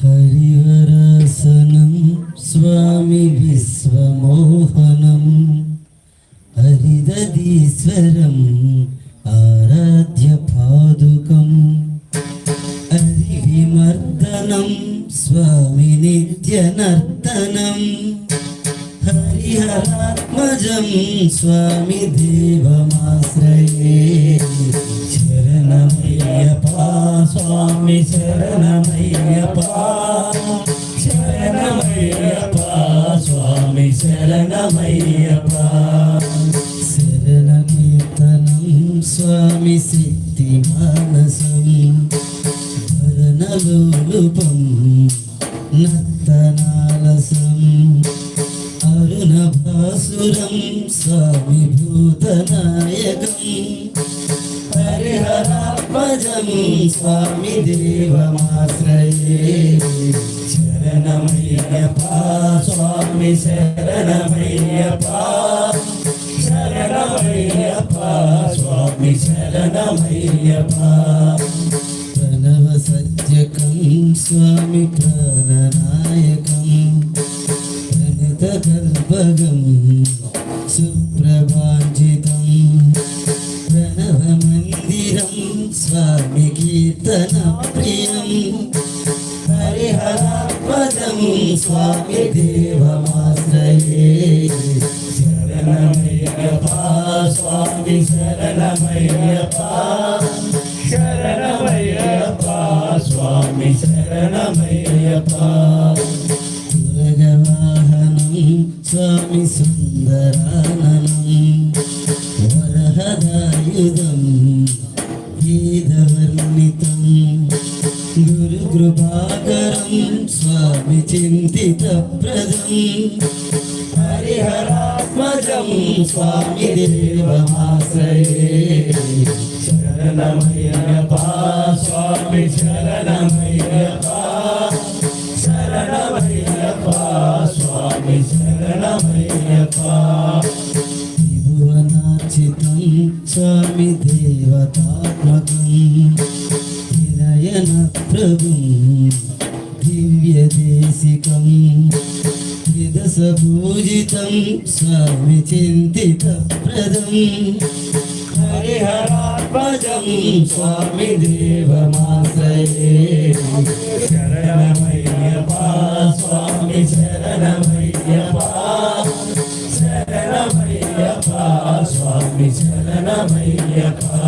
హరివరాసనం స్వామి విశ్వమోహనం హరిదీశ్వరం ఆరాధ్య పాదుకం హరివిమర్దనం స్వామి నిత్యనర్తనం హరిహరాత్మజం స్వామి దేవమాశ్రయే శరణమయ్యప్పా స్వామి శరణమయ్యప్పా శరణమయ్యప్పా స్వామి శరణమయ్యప్పా శరణకీర్తనం స్వామి సిద్ధి మానసం భరణలోలుపం నర్తనాలసం అరుణభాసురం స్వామి భూతనాయకం హరిహరాత్మజం స్వామి దేవమాశ్రయే శరణమయ్యప్పా స్వామి శరణమయ్యప్పా శరణమయ్యప్పా స్వామి శరణమయ్యప్పా ప్రణవ సత్యకం స్వామి ప్రాణనాయకం ప్రణతకల్పగం సుప్రభాంజితం ప్రణవమందిరం స్వామి కీర్తన ప్రియం హరిహరాత్మజం స్వామి దేవమాశ్రయే శరణమయ్యప్పా స్వామి శరణమయ్యప్పా శరణమయ్యప్పా స్వామి శరణమయ్యప్పా తురగవాహనం స్వామి సుందరాననం వరహదాయుధం వేదవర్ణితం గురుకృపాకరం స్వామి చింతితప్రదం హరిహరాత్మజం స్వామి దేవమాశ్రయే శరణమయ్యప్పా స్వామి శరణమయ్యప్పా శరణమయ్యప్పా స్వామి శరణమయ్యప్పా త్రిభువనార్చితం స్వామి దేవతాత్మకం వినయన ప్రభుం దివ్యదేశికం త్రిదశభూజితం స్వామి చింతితప్రదం హరిహరాత్మజం స్వామి దేవమాశ్రయే శరణమయ్యప్పా స్వామి శరణమయ్యప్పా శరణమయ్యప్పా స్వామి శరణమయ్యప్పా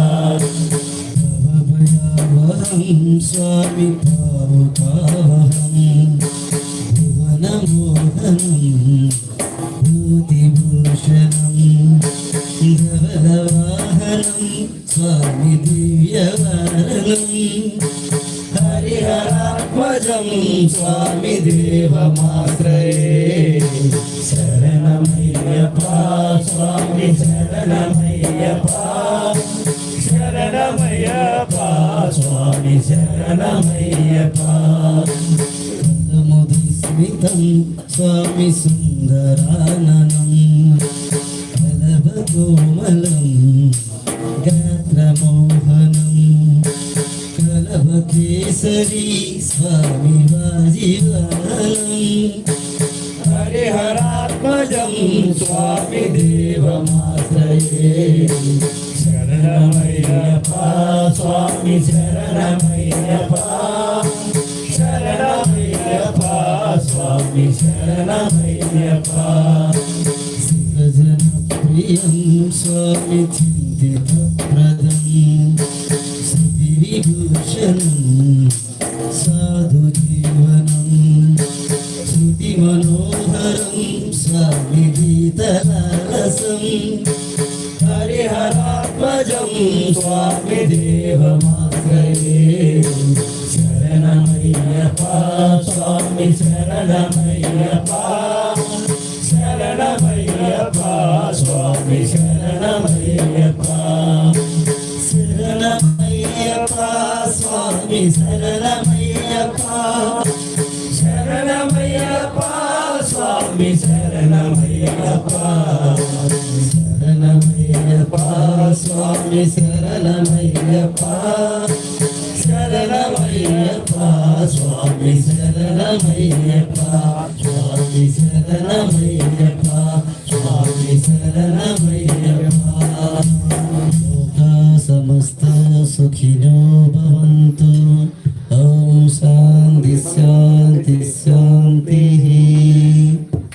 భవభయావహం స్వామి పావుకావహం భువనమోహనం భూతిభూషణం ధవలవాహనం స్వామి దివ్యవారణం హరిహరాత్మజం స్వామి దేవమాశ్రయే శరణమయ్యప్పా స్వామి శరణమయ్యప్పా శరణమయ్యప్పా స్వామి శరణమయ్యప్పా స్మితం స్వామి సుందరాననం కలభకోమలం గాత్రమోహనం కలభకేసరీ స్వామి వాజివాహనం హరిహరాత్మజం స్వామి దేవమాశ్రయే శరణమయ్యప్పా స్వామి శరణమయ్యప్పా శరణమయ్యప్పా స్వామి శరణమయ్యప్పా శివజనప్రియం స్వామి చింతితప్రదం శ్రీవిభూషణం సాధుజీవనం శృతిమనోహరం స్వామి గీతలాలసం హరిహరాత్మజం స్వామి దేవమాశ్రయే శరణమయ్యప్పా స్వామి శరణమయ్యప్పా శరణమయ్యప్పా స్వామి శరణమయ్యప్పా శరణమయ్యప్పా స్వామి శరణమయ్యప్పా శరణమయ్యప్పా స్వామి శరణమయ్యప్పా శరణమయ్యప్పా స్వామి శరణమయ్యప్పా శరణమయ్యప్పా స్వామి స్వామి శరణమయ్యప్ప స్వామి శరణమయ్యప్ప స్వామి శరణమయ్యప్ప లోకా సమస్త సుఖినో భవంతు ఓం శాంతి శాంతి శాంతి